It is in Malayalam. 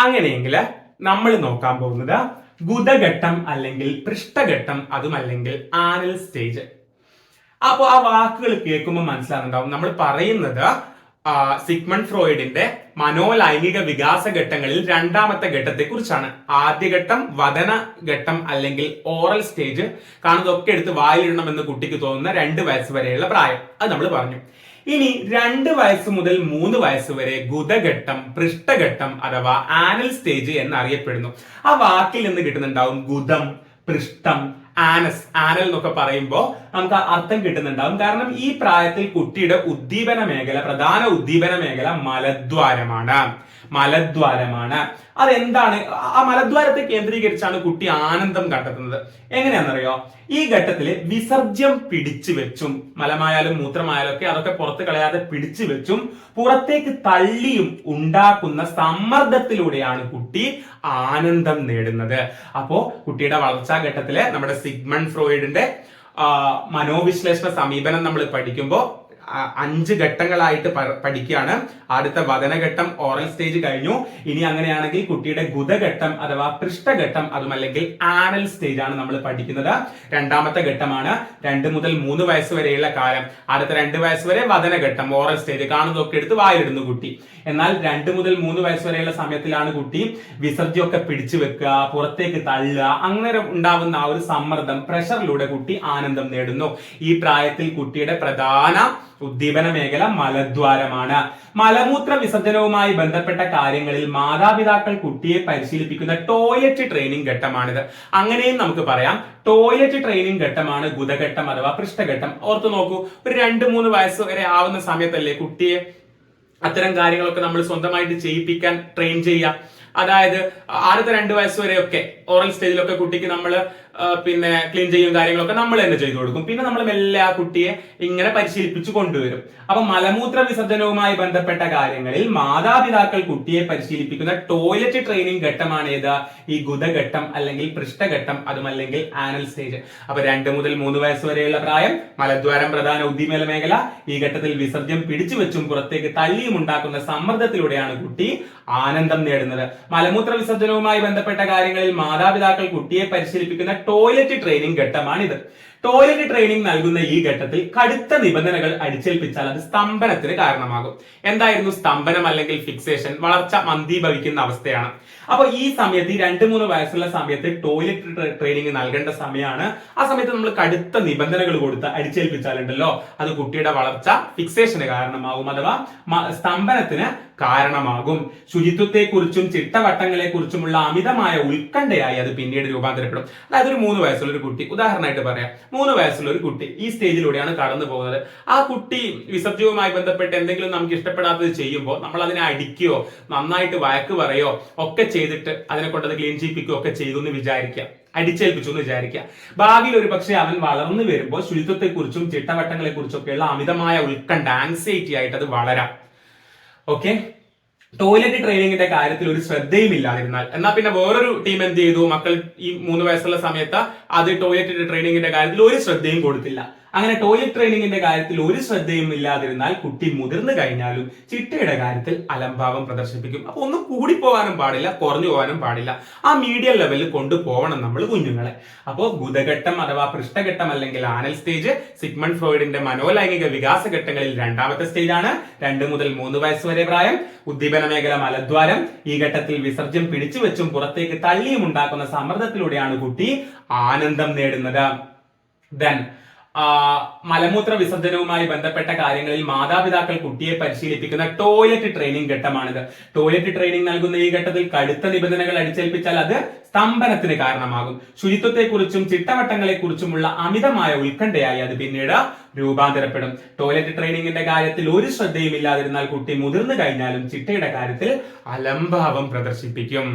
അങ്ങനെയെങ്കിൽ നമ്മൾ നോക്കാൻ പോകുന്നത് ഗുദഘട്ടം അല്ലെങ്കിൽ പൃഷ്ഠഘട്ടം, അതുമല്ലെങ്കിൽ ആനൽ സ്റ്റേജ്. അപ്പോൾ ആ വാക്കുകൾ കേൾക്കുമ്പോൾ മനസ്സിലാകുന്നുണ്ടാവും നമ്മൾ പറയുന്നത് സിഗ്മണ്ട് ഫ്രോയിഡിന്റെ മനോലൈംഗിക വികാസ ഘട്ടങ്ങളിൽ രണ്ടാമത്തെ ഘട്ടത്തെ കുറിച്ചാണ്. ആദ്യഘട്ടം വദന ഘട്ടം അല്ലെങ്കിൽ ഓറൽ സ്റ്റേജ്, കാണുന്നതൊക്കെ എടുത്ത് വായിലിടണമെന്ന് കുട്ടിക്ക് തോന്നുന്ന 2 വയസ്സ് വരെയുള്ള പ്രായം, അത് നമ്മൾ പറഞ്ഞു. ഇനി 2 വയസ്സ് മുതൽ 3 വയസ്സ് വരെ ഗുദഘട്ടം, പൃഷ്ഠഘട്ടം അഥവാ ആനൽ സ്റ്റേജ് എന്നറിയപ്പെടുന്നു. ആ വാക്കിൽ നിന്ന് കിട്ടുന്നുണ്ടാവും ഗുദം, പൃഷ്ഠം, ആനസ്, ആനൽ എന്നൊക്കെ പറയുമ്പോൾ നമുക്ക് അർത്ഥം കിട്ടുന്നുണ്ടാവും. കാരണം ഈ പ്രായത്തിൽ കുട്ടിയുടെ ഉദ്ദീപന മേഖല, പ്രധാന ഉദ്ദീപന മേഖല മലദ്വാരമാണ്. അതെന്താണ്? ആ മലദ്വാരത്തെ കേന്ദ്രീകരിച്ചാണ് കുട്ടി ആനന്ദം കണ്ടെത്തുന്നത്. എങ്ങനെയാണെന്നറിയോ? ഈ ഘട്ടത്തില് വിസർജ്യം പിടിച്ചു വെച്ചും, മലമായാലും മൂത്രമായാലും ഒക്കെ അതൊക്കെ പുറത്ത് കളയാതെ പിടിച്ചു വെച്ചും പുറത്തേക്ക് തള്ളിയും ഉണ്ടാക്കുന്ന സമ്മർദ്ദത്തിലൂടെയാണ് കുട്ടി ആനന്ദം നേടുന്നത്. അപ്പോ കുട്ടിയുടെ വളർച്ചാ ഘട്ടത്തില് നമ്മുടെ സിഗ്മണ്ട് ഫ്രോയിഡിന്റെ മനോവിശ്ലേഷണ സമീപനം നമ്മൾ പഠിക്കുമ്പോൾ 5 ഘട്ടങ്ങളായിട്ട് പഠിക്കുകയാണ്. ആദ്യത്തെ വദനഘട്ടം, ഓറൽ സ്റ്റേജ് കഴിഞ്ഞു. ഇനി അങ്ങനെയാണെങ്കിൽ കുട്ടിയുടെ ഗുദഘട്ടം അഥവാ പൃഷ്ഠഘട്ടം, അതുമല്ലെങ്കിൽ ആനൽ സ്റ്റേജ് ആണ് നമ്മൾ പഠിക്കുന്നത്. രണ്ടാമത്തെ ഘട്ടമാണ് 2 മുതൽ 3 വയസ്സ് വരെയുള്ള കാലം. ആദ്യത്തെ 2 വയസ്സ് വരെ വദനഘട്ടം, ഓറൽ സ്റ്റേജ്, കാണുന്നതൊക്കെ എടുത്ത് വായിലിടുന്നു കുട്ടി. എന്നാൽ 2 മുതൽ 3 വയസ്സ് വരെയുള്ള സമയത്തിലാണ് കുട്ടി വിസർജ്യമൊക്കെ പിടിച്ചു വെക്കുക, പുറത്തേക്ക് തള്ളുക, അങ്ങനെ ഉണ്ടാവുന്ന ആ ഒരു സമ്മർദ്ദം, പ്രഷറിലൂടെ കുട്ടി ആനന്ദം നേടുന്നു. ഈ പ്രായത്തിൽ കുട്ടിയുടെ പ്രധാന ഉദ്ദീപന മേഖല മലദ്വാരമാണ്. മലമൂത്ര വിസർജനവുമായി ബന്ധപ്പെട്ട കാര്യങ്ങളിൽ മാതാപിതാക്കൾ കുട്ടിയെ പരിശീലിപ്പിക്കുന്ന ടോയ്ലറ്റ് ട്രെയിനിങ് ഘട്ടമാണിത്. അങ്ങനെയും നമുക്ക് പറയാം. ടോയ്ലറ്റ് ട്രെയിനിങ് ഘട്ടമാണ് ഗുദഘട്ടം അഥവാ പൃഷ്ഠഘട്ടം. ഓർത്തു നോക്കൂ, ഒരു 2-3 വയസ്സ് വരെ ആവുന്ന സമയത്തല്ലേ കുട്ടിയെ അത്തരം കാര്യങ്ങളൊക്കെ നമ്മൾ സ്വന്തമായിട്ട് ചെയ്യിപ്പിക്കാൻ ട്രെയിൻ ചെയ്യുക. അതായത് ആദ്യത്തെ 2 വയസ്സ് വരെയൊക്കെ ഓറൽ സ്റ്റേജിലൊക്കെ കുട്ടിക്ക് നമ്മൾ പിന്നെ ക്ലീൻ ചെയ്യും, കാര്യങ്ങളൊക്കെ നമ്മൾ തന്നെ ചെയ്തു കൊടുക്കും. പിന്നെ നമ്മൾ മെല്ലെ ആ കുട്ടിയെ ഇങ്ങനെ പരിശീലിപ്പിച്ചു കൊണ്ടുവരും. അപ്പൊ മലമൂത്ര വിസർജനവുമായി ബന്ധപ്പെട്ട കാര്യങ്ങളിൽ മാതാപിതാക്കൾ കുട്ടിയെ പരിശീലിപ്പിക്കുന്ന ടോയ്ലറ്റ് ട്രെയിനിങ് ഘട്ടമാണ് ഏത്? ഈ ഗുദഘട്ടം അല്ലെങ്കിൽ പൃഷ്ഠഘട്ടം, അതുമല്ലെങ്കിൽ ആനൽ സ്റ്റേജ്. അപ്പൊ 2 മുതൽ 3 വയസ്സ് വരെയുള്ള പ്രായം, മലദ്വാരം പ്രധാന ഉദ്ദീപന മേഖല. ഈ ഘട്ടത്തിൽ വിസർജ്യം പിടിച്ചു വെച്ചും പുറത്തേക്ക് തള്ളിയും ഉണ്ടാക്കുന്ന സമ്മർദ്ദത്തിലൂടെയാണ് കുട്ടി ആനന്ദം നേടുന്നത്. മലമൂത്ര വിസർജനവുമായി ബന്ധപ്പെട്ട കാര്യങ്ങളിൽ മാതാപിതാക്കൾ കുട്ടിയെ പരിശീലിപ്പിക്കുന്ന ടോയ്ലറ്റ് ട്രെയിനിങ് ഘട്ടമാണിത്. ടോയ്ലറ്റ് ട്രെയിനിങ് നൽകുന്ന ഈ ഘട്ടത്തിൽ കടുത്ത നിബന്ധനകൾ അടിച്ചേൽപ്പിച്ചാൽ അത് സ്തംഭനത്തിന് കാരണമാകും. എന്തായിരുന്നു സ്തംഭനം അല്ലെങ്കിൽ ഫിക്സേഷൻ? വളർച്ച മന്ദീഭവിക്കുന്ന അവസ്ഥയാണ്. അപ്പൊ ഈ സമയത്ത്, ഈ 2-3 വയസ്സുള്ള സമയത്ത് ടോയ്ലറ്റ് ട്രെയിനിങ് നൽകേണ്ട സമയമാണ്. ആ സമയത്ത് നമ്മൾ കടുത്ത നിബന്ധനകൾ കൊടുത്ത് അടിച്ചേൽപ്പിച്ചാലുണ്ടല്ലോ അത് കുട്ടിയുടെ വളർച്ച ഫിക്സേഷന് കാരണമാകും, അഥവാ സ്തംഭനത്തിന് കാരണമാകും. ശുചിത്വത്തെ കുറിച്ചും ചിട്ടവട്ടങ്ങളെ കുറിച്ചുമുള്ള അമിതമായ ഉത്കണ്ഠയായി അത് പിന്നീട് രൂപാന്തരപ്പെടും. അതായത് ഒരു 3 വയസ്സുള്ള ഒരു കുട്ടി, ഉദാഹരണമായിട്ട് പറയാം, 3 വയസ്സുള്ള ഒരു കുട്ടി ഈ സ്റ്റേജിലൂടെയാണ് കടന്നു പോകുന്നത്. ആ കുട്ടി വിസർജ്യവുമായി ബന്ധപ്പെട്ട് എന്തെങ്കിലും നമുക്ക് ഇഷ്ടപ്പെടാത്തത് ചെയ്യുമ്പോൾ നമ്മൾ അതിനെ അടിക്കുകയോ നന്നായിട്ട് വഴക്ക് പറയോ ഒക്കെ ചെയ്തിട്ട് അതിനെ കൊണ്ടത് ക്ലീൻ ചെയ്യിപ്പിക്കുകയോ ഒക്കെ ചെയ്തു എന്ന് വിചാരിക്കാം, അടിച്ചേൽപ്പിച്ചു എന്ന് വിചാരിക്കുക. ഭാവിയിൽ ഒരു പക്ഷേ അവൻ വളർന്നു വരുമ്പോൾ ശുചിത്വത്തെ കുറിച്ചും ചിട്ടവട്ടങ്ങളെ കുറിച്ചൊക്കെയുള്ള അമിതമായ ഉത്കണ്ഠ, ആൻസൈറ്റി ആയിട്ട് അത് വളരാം. ഓക്കെ, ടോയ്ലറ്റ് ട്രെയിനിങ്ങിന്റെ കാര്യത്തിൽ ഒരു ശ്രദ്ധയും ഇല്ലാതിരുന്നാൽ, എന്നാൽ പിന്നെ വേറൊരു ടീം എന്ത് ചെയ്തു? മക്കൾ ഈ 3 വയസ്സുള്ള സമയത്ത് അത് ടോയ്ലറ്റ് ട്രെയിനിങ്ങിന്റെ കാര്യത്തിൽ ഒരു ശ്രദ്ധയും കൊടുത്തില്ല. അങ്ങനെ ടോയ്ലറ്റ് ട്രെയിനിങ്ങിന്റെ കാര്യത്തിൽ ഒരു ശ്രദ്ധയും ഇല്ലാതിരുന്നാൽ കുട്ടി മുതിർന്നു കഴിഞ്ഞാലും ചിട്ടയുടെ കാര്യത്തിൽ അലംഭാവം പ്രദർശിപ്പിക്കും. അപ്പൊ ഒന്നും കൂടി പോകാനും പാടില്ല, കുറഞ്ഞു പോകാനും പാടില്ല. ആ മീഡിയം ലെവലിൽ കൊണ്ടുപോകണം നമ്മൾ കുഞ്ഞുങ്ങളെ. അപ്പോൾ ഗുദഘട്ടം അഥവാ പൃഷ്ഠഘട്ടം അല്ലെങ്കിൽ ആനൽ സ്റ്റേജ് സിഗ്മണ്ട് ഫ്രോയിഡിന്റെ മനോലൈംഗിക വികാസ ഘട്ടങ്ങളിൽ രണ്ടാമത്തെ സ്റ്റേജ് ആണ്. 2 മുതൽ 3 വയസ്സ് വരെ പ്രായം, ഉദ്ദീപന മേഖല മലദ്വാരം. ഈ ഘട്ടത്തിൽ വിസർജ്യം പിടിച്ചു വെച്ചും പുറത്തേക്ക് തള്ളിയും ഉണ്ടാക്കുന്ന സമ്മർദ്ദത്തിലൂടെയാണ് കുട്ടി ആനന്ദം നേടുന്നത്. ദെൻ മലമൂത്ര വിസർജനവുമായി ബന്ധപ്പെട്ട കാര്യങ്ങളിൽ മാതാപിതാക്കൾ കുട്ടിയെ പരിശീലിപ്പിക്കുന്ന ടോയ്ലറ്റ് ട്രെയിനിങ് ഘട്ടമാണിത്. ടോയ്ലറ്റ് ട്രെയിനിങ് നൽകുന്ന ഈ ഘട്ടത്തിൽ കടുത്ത നിബന്ധനകൾ അടിച്ചേൽപ്പിച്ചാൽ അത് സ്തംഭനത്തിന് കാരണമാകും. ശുചിത്വത്തെക്കുറിച്ചും ചിട്ടവട്ടങ്ങളെ കുറിച്ചുമുള്ള അമിതമായ ഉത്കണ്ഠയായി അത് പിന്നീട് രൂപാന്തരപ്പെടും. ടോയ്ലറ്റ് ട്രെയിനിങ്ങിന്റെ കാര്യത്തിൽ ഒരു ശ്രദ്ധയും ഇല്ലാതിരുന്നാൽ കുട്ടി മുതിർന്നു കഴിഞ്ഞാലും ചിട്ടയുടെ കാര്യത്തിൽ അലംഭാവം പ്രദർശിപ്പിക്കും.